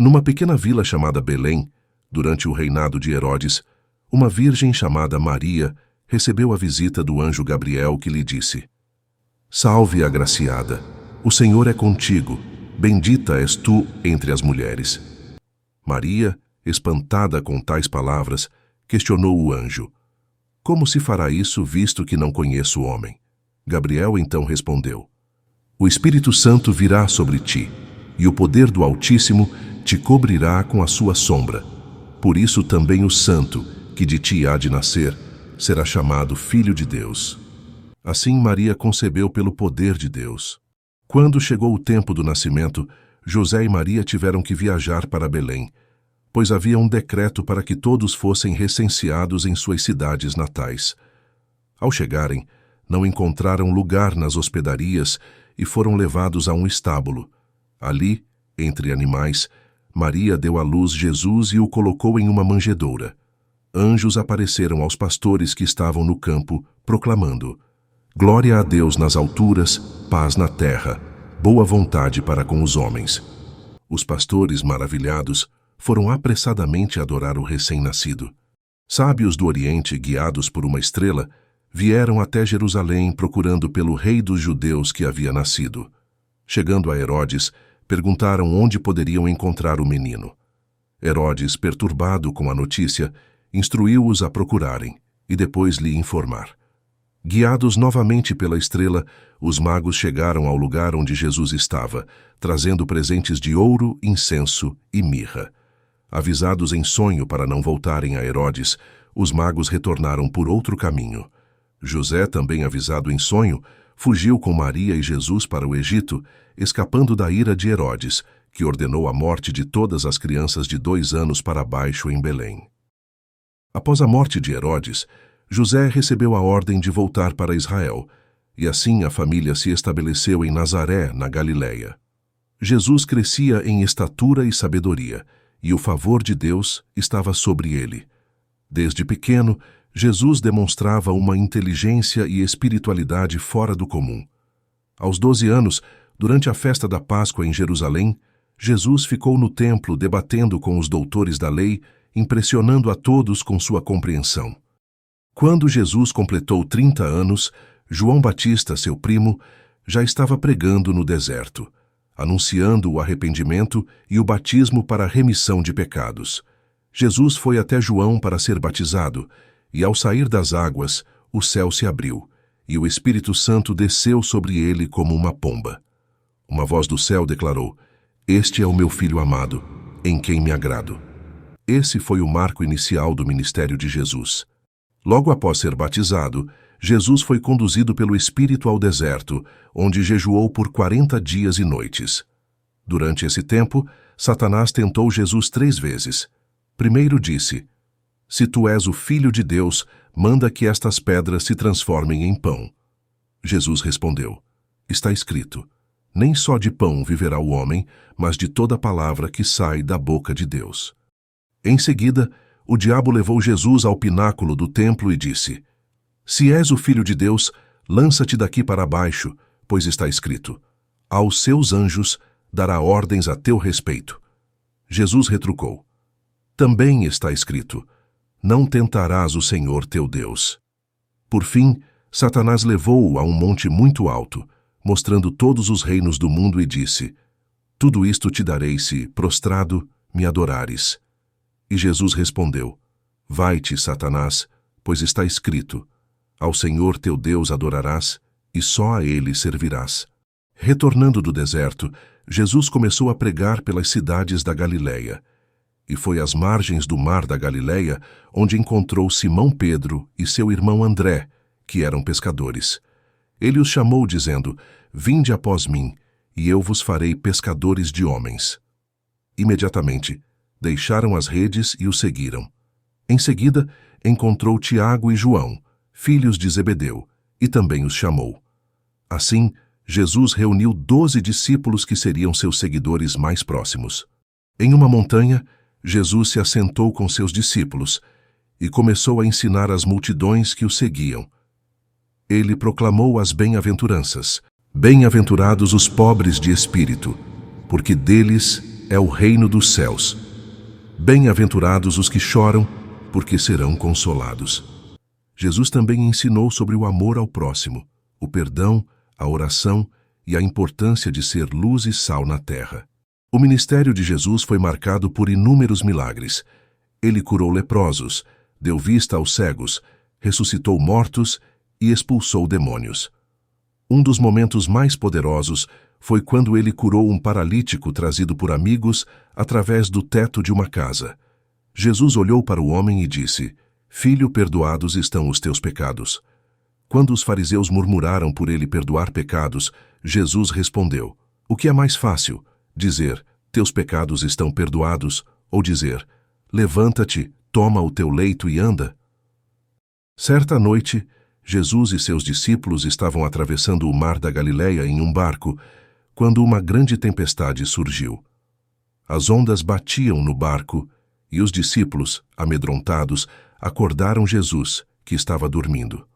Numa pequena vila chamada Belém, durante o reinado de Herodes, uma virgem chamada Maria recebeu a visita do anjo Gabriel, que lhe disse: Salve, agraciada, o Senhor é contigo, bendita és tu entre as mulheres. Maria, espantada com tais palavras, questionou o anjo: Como se fará isso, visto que não conheço o homem? Gabriel então respondeu: O Espírito Santo virá sobre ti, e o poder do Altíssimo te cobrirá com a sua sombra. Por isso também o santo, que de ti há de nascer, será chamado Filho de Deus. Assim Maria concebeu pelo poder de Deus. Quando chegou o tempo do nascimento, José e Maria tiveram que viajar para Belém, pois havia um decreto para que todos fossem recenseados em suas cidades natais. Ao chegarem, não encontraram lugar nas hospedarias e foram levados a um estábulo. Ali, entre animais, Maria deu à luz Jesus e o colocou em uma manjedoura. Anjos apareceram aos pastores que estavam no campo, proclamando: Glória a Deus nas alturas, paz na terra, boa vontade para com os homens. Os pastores, maravilhados, foram apressadamente adorar o recém-nascido. Sábios do Oriente, guiados por uma estrela, vieram até Jerusalém procurando pelo rei dos judeus que havia nascido. Chegando a Herodes, perguntaram onde poderiam encontrar o menino. Herodes, perturbado com a notícia, instruiu-os a procurarem e depois lhe informar. Guiados novamente pela estrela, os magos chegaram ao lugar onde Jesus estava, trazendo presentes de ouro, incenso e mirra. Avisados em sonho para não voltarem a Herodes, os magos retornaram por outro caminho. José, também avisado em sonho, fugiu com Maria e Jesus para o Egito, escapando da ira de Herodes, que ordenou a morte de todas as crianças de 2 anos para baixo em Belém. Após a morte de Herodes, José recebeu a ordem de voltar para Israel, e assim a família se estabeleceu em Nazaré, na Galileia. Jesus crescia em estatura e sabedoria, e o favor de Deus estava sobre ele. Desde pequeno, Jesus demonstrava uma inteligência e espiritualidade fora do comum. Aos 12 anos, durante a festa da Páscoa em Jerusalém, Jesus ficou no templo debatendo com os doutores da lei, impressionando a todos com sua compreensão. Quando Jesus completou 30 anos, João Batista, seu primo, já estava pregando no deserto, anunciando o arrependimento e o batismo para a remissão de pecados. Jesus foi até João para ser batizado, e ao sair das águas, o céu se abriu, e o Espírito Santo desceu sobre ele como uma pomba. Uma voz do céu declarou: Este é o meu Filho amado, em quem me agrado. Esse foi o marco inicial do ministério de Jesus. Logo após ser batizado, Jesus foi conduzido pelo Espírito ao deserto, onde jejuou por 40 dias e noites. Durante esse tempo, Satanás tentou Jesus 3 vezes. Primeiro disse: Se tu és o Filho de Deus, manda que estas pedras se transformem em pão. Jesus respondeu: Está escrito: Nem só de pão viverá o homem, mas de toda palavra que sai da boca de Deus. Em seguida, o diabo levou Jesus ao pináculo do templo e disse: Se és o Filho de Deus, lança-te daqui para baixo, pois está escrito: Aos seus anjos dará ordens a teu respeito. Jesus retrucou: Também está escrito: Não tentarás o Senhor teu Deus. Por fim, Satanás levou-o a um monte muito alto, mostrando todos os reinos do mundo, e disse: Tudo isto te darei se, prostrado, me adorares. E Jesus respondeu: Vai-te, Satanás, pois está escrito: Ao Senhor teu Deus adorarás, e só a ele servirás. Retornando do deserto, Jesus começou a pregar pelas cidades da Galileia, e foi às margens do mar da Galileia onde encontrou Simão Pedro e seu irmão André, que eram pescadores. Ele os chamou, dizendo: Vinde após mim, e eu vos farei pescadores de homens. Imediatamente, deixaram as redes e o seguiram. Em seguida, encontrou Tiago e João, filhos de Zebedeu, e também os chamou. Assim, Jesus reuniu 12 discípulos que seriam seus seguidores mais próximos. Em uma montanha, Jesus se assentou com seus discípulos e começou a ensinar as multidões que o seguiam. Ele proclamou as bem-aventuranças: Bem-aventurados os pobres de espírito, porque deles é o reino dos céus. Bem-aventurados os que choram, porque serão consolados. Jesus também ensinou sobre o amor ao próximo, o perdão, a oração e a importância de ser luz e sal na terra. O ministério de Jesus foi marcado por inúmeros milagres. Ele curou leprosos, deu vista aos cegos, ressuscitou mortos e expulsou demônios. Um dos momentos mais poderosos foi quando ele curou um paralítico trazido por amigos através do teto de uma casa. Jesus olhou para o homem e disse: Filho, perdoados estão os teus pecados. Quando os fariseus murmuraram por ele perdoar pecados, Jesus respondeu: O que é mais fácil? Dizer: Teus pecados estão perdoados, ou dizer: Levanta-te, toma o teu leito e anda? Certa noite, Jesus e seus discípulos estavam atravessando o mar da Galileia em um barco, quando uma grande tempestade surgiu. As ondas batiam no barco, e os discípulos, amedrontados, acordaram Jesus, que estava dormindo.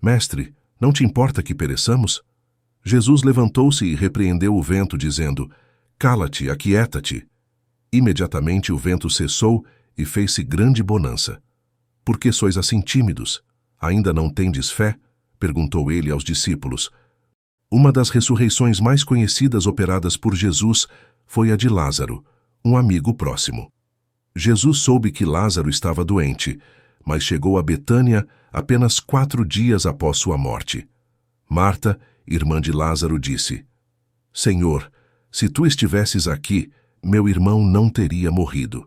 Mestre, não te importa que pereçamos? Jesus levantou-se e repreendeu o vento, dizendo: Cala-te, aquieta-te. Imediatamente o vento cessou e fez-se grande bonança. Por que sois assim tímidos? Ainda não tendes fé? Perguntou ele aos discípulos. Uma das ressurreições mais conhecidas operadas por Jesus foi a de Lázaro, um amigo próximo. Jesus soube que Lázaro estava doente, mas chegou a Betânia apenas 4 dias após sua morte. Marta, irmã de Lázaro, disse: Senhor, se tu estivesses aqui, meu irmão não teria morrido.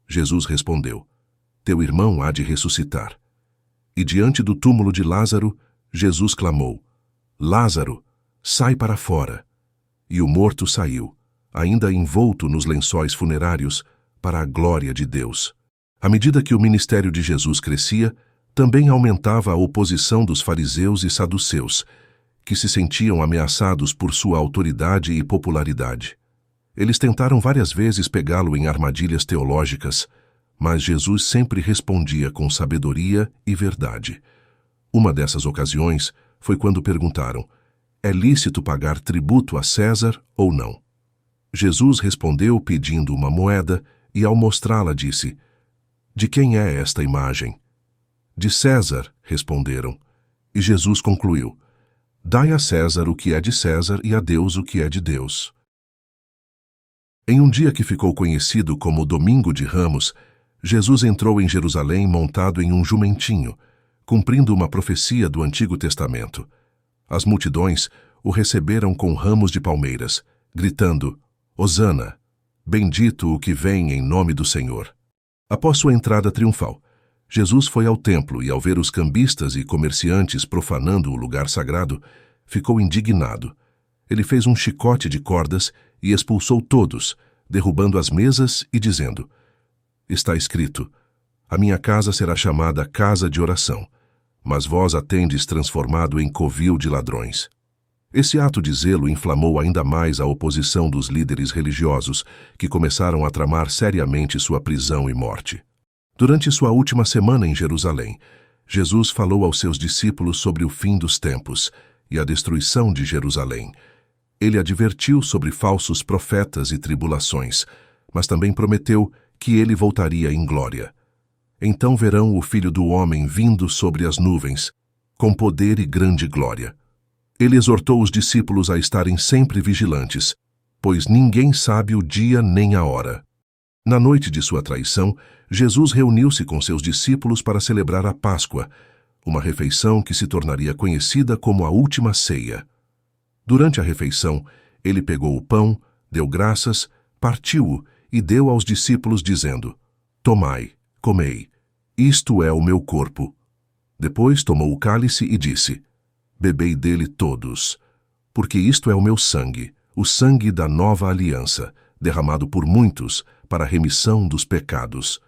Jesus respondeu: Teu irmão há de ressuscitar. E diante do túmulo de Lázaro, Jesus clamou: Lázaro, sai para fora. E o morto saiu, ainda envolto nos lençóis funerários, para a glória de Deus. À medida que o ministério de Jesus crescia, também aumentava a oposição dos fariseus e saduceus, que se sentiam ameaçados por sua autoridade e popularidade. Eles tentaram várias vezes pegá-lo em armadilhas teológicas, mas Jesus sempre respondia com sabedoria e verdade. Uma dessas ocasiões foi quando perguntaram: É lícito pagar tributo a César ou não? Jesus respondeu pedindo uma moeda e, ao mostrá-la, disse: De quem é esta imagem? De César, responderam. E Jesus concluiu: Dai a César o que é de César e a Deus o que é de Deus. Em um dia que ficou conhecido como Domingo de Ramos, Jesus entrou em Jerusalém montado em um jumentinho, cumprindo uma profecia do Antigo Testamento. As multidões o receberam com ramos de palmeiras, gritando: Hosana! Bendito o que vem em nome do Senhor. Após sua entrada triunfal, Jesus foi ao templo e, ao ver os cambistas e comerciantes profanando o lugar sagrado, ficou indignado. Ele fez um chicote de cordas e expulsou todos, derrubando as mesas e dizendo: Está escrito: A minha casa será chamada casa de oração, mas vós a tendes transformado em covil de ladrões. Esse ato de zelo inflamou ainda mais a oposição dos líderes religiosos, que começaram a tramar seriamente sua prisão e morte. Durante sua última semana em Jerusalém, Jesus falou aos seus discípulos sobre o fim dos tempos e a destruição de Jerusalém. Ele advertiu sobre falsos profetas e tribulações, mas também prometeu que ele voltaria em glória. Então verão o Filho do Homem vindo sobre as nuvens, com poder e grande glória. Ele exortou os discípulos a estarem sempre vigilantes, pois ninguém sabe o dia nem a hora. Na noite de sua traição, Jesus reuniu-se com seus discípulos para celebrar a Páscoa, uma refeição que se tornaria conhecida como a Última Ceia. Durante a refeição, ele pegou o pão, deu graças, partiu-o e deu aos discípulos, dizendo: Tomai, comei, isto é o meu corpo. Depois tomou o cálice e disse: Bebei dele todos, porque isto é o meu sangue, o sangue da nova aliança, derramado por muitos para a remissão dos pecados.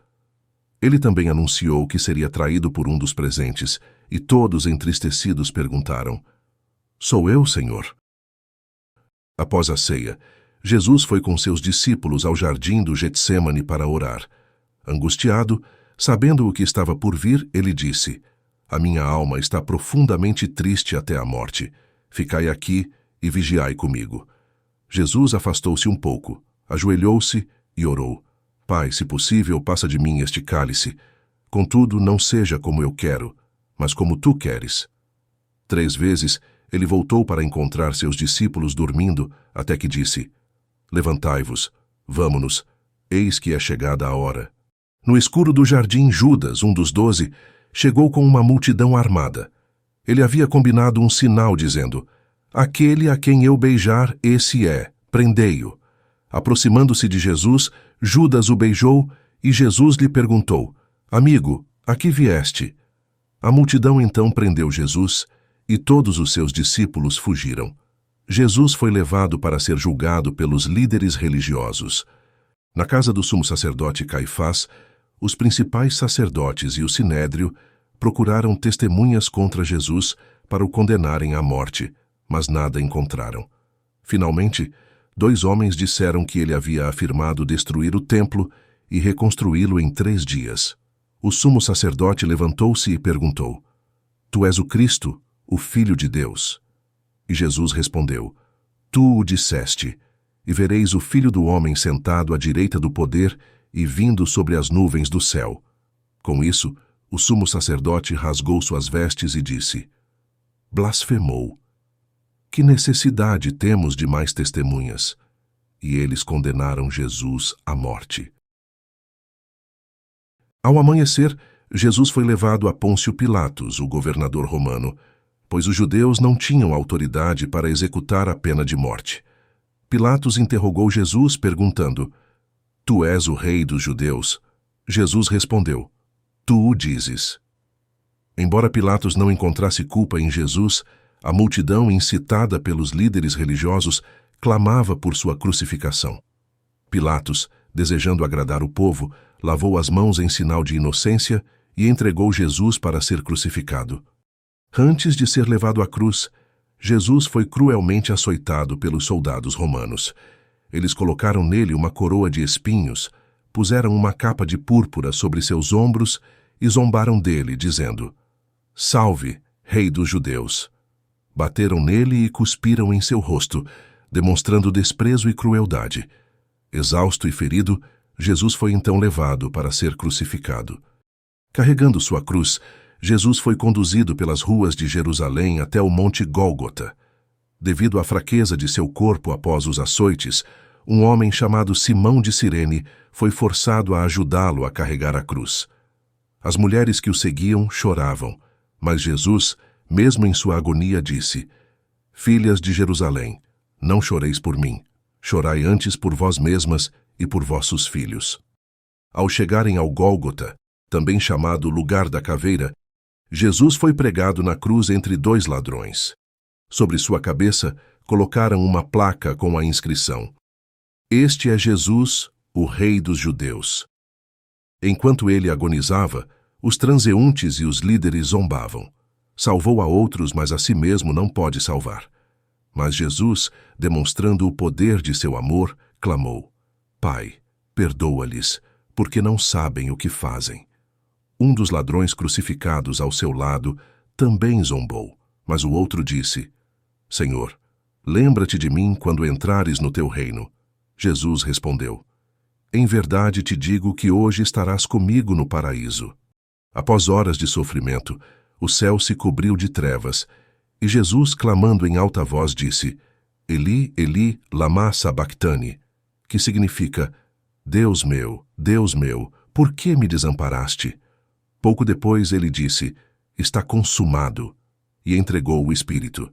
Ele também anunciou que seria traído por um dos presentes, e todos entristecidos perguntaram: Sou eu, Senhor? Após a ceia, Jesus foi com seus discípulos ao jardim do Getsêmani para orar. Angustiado, sabendo o que estava por vir, ele disse: A minha alma está profundamente triste até a morte. Ficai aqui e vigiai comigo. Jesus afastou-se um pouco. ajoelhou-se e orou: Pai, se possível, passa de mim este cálice. Contudo, não seja como eu quero, mas como tu queres. 3 vezes ele voltou para encontrar seus discípulos dormindo, até que disse: Levantai-vos, vamo-nos, eis que é chegada a hora. No escuro do jardim, Judas, um dos 12, chegou com uma multidão armada. Ele havia combinado um sinal, dizendo: Aquele a quem eu beijar, esse é, prendei-o. Aproximando-se de Jesus, Judas o beijou e Jesus lhe perguntou: Amigo, a que vieste? A multidão então prendeu Jesus e todos os seus discípulos fugiram. Jesus foi levado para ser julgado pelos líderes religiosos. Na casa do sumo sacerdote Caifás, os principais sacerdotes e o sinédrio procuraram testemunhas contra Jesus para o condenarem à morte, mas nada encontraram. Finalmente, 2 homens disseram que ele havia afirmado destruir o templo e reconstruí-lo em 3 dias. O sumo sacerdote levantou-se e perguntou: Tu és o Cristo, o Filho de Deus? E Jesus respondeu: Tu o disseste, e vereis o Filho do Homem sentado à direita do poder e vindo sobre as nuvens do céu. Com isso, o sumo sacerdote rasgou suas vestes e disse: Blasfemou. Que necessidade temos de mais testemunhas? E eles condenaram Jesus à morte. Ao amanhecer, Jesus foi levado a Pôncio Pilatos, o governador romano, pois os judeus não tinham autoridade para executar a pena de morte. Pilatos interrogou Jesus, perguntando: Tu és o rei dos judeus? Jesus respondeu: Tu o dizes. Embora Pilatos não encontrasse culpa em Jesus, a multidão, incitada pelos líderes religiosos, clamava por sua crucificação. Pilatos, desejando agradar o povo, lavou as mãos em sinal de inocência e entregou Jesus para ser crucificado. Antes de ser levado à cruz, Jesus foi cruelmente açoitado pelos soldados romanos. Eles colocaram nele uma coroa de espinhos, puseram uma capa de púrpura sobre seus ombros e zombaram dele, dizendo: Salve, Rei dos Judeus! Bateram nele e cuspiram em seu rosto, demonstrando desprezo e crueldade. Exausto e ferido, Jesus foi então levado para ser crucificado. Carregando sua cruz, Jesus foi conduzido pelas ruas de Jerusalém até o Monte Gólgota. Devido à fraqueza de seu corpo após os açoites, um homem chamado Simão de Cirene foi forçado a ajudá-lo a carregar a cruz. As mulheres que o seguiam choravam, mas Jesus, mesmo em sua agonia, disse: Filhas de Jerusalém, não choreis por mim, chorai antes por vós mesmas e por vossos filhos. Ao chegarem ao Gólgota, também chamado Lugar da Caveira, Jesus foi pregado na cruz entre 2 ladrões. Sobre sua cabeça colocaram uma placa com a inscrição: Este é Jesus, o Rei dos Judeus. Enquanto ele agonizava, os transeuntes e os líderes zombavam. Salvou a outros, mas a si mesmo não pode salvar. Mas Jesus, demonstrando o poder de seu amor, clamou: Pai, perdoa-lhes, porque não sabem o que fazem. Um dos ladrões crucificados ao seu lado também zombou, mas o outro disse: Senhor, lembra-te de mim quando entrares no teu reino. Jesus respondeu: Em verdade te digo que hoje estarás comigo no paraíso. Após horas de sofrimento, o céu se cobriu de trevas, e Jesus, clamando em alta voz, disse: Eli, Eli, lama sabachthani, que significa: Deus meu, por que me desamparaste? Pouco depois ele disse: Está consumado, e entregou o Espírito.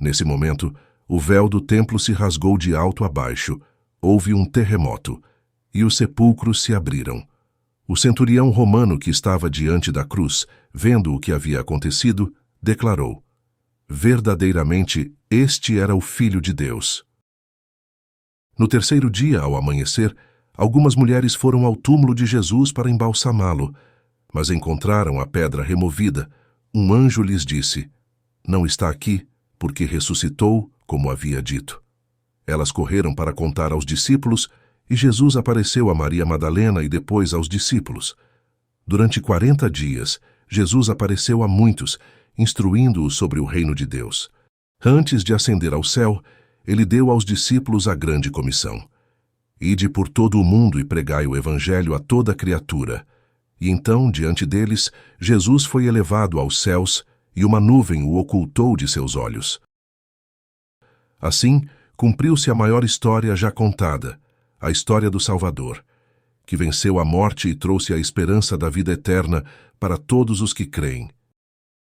Nesse momento, o véu do templo se rasgou de alto a baixo, houve um terremoto, e os sepulcros se abriram. O centurião romano que estava diante da cruz, vendo o que havia acontecido, declarou: Verdadeiramente, este era o Filho de Deus. No 3º dia, ao amanhecer, algumas mulheres foram ao túmulo de Jesus para embalsamá-lo, mas encontraram a pedra removida. Um anjo lhes disse: Não está aqui, porque ressuscitou, como havia dito. Elas correram para contar aos discípulos, e Jesus apareceu a Maria Madalena e depois aos discípulos. Durante 40 dias, Jesus apareceu a muitos, instruindo-os sobre o reino de Deus. Antes de ascender ao céu, ele deu aos discípulos a grande comissão: Ide por todo o mundo e pregai o evangelho a toda criatura. E então, diante deles, Jesus foi elevado aos céus, e uma nuvem o ocultou de seus olhos. Assim, cumpriu-se a maior história já contada, a história do Salvador, que venceu a morte e trouxe a esperança da vida eterna para todos os que creem.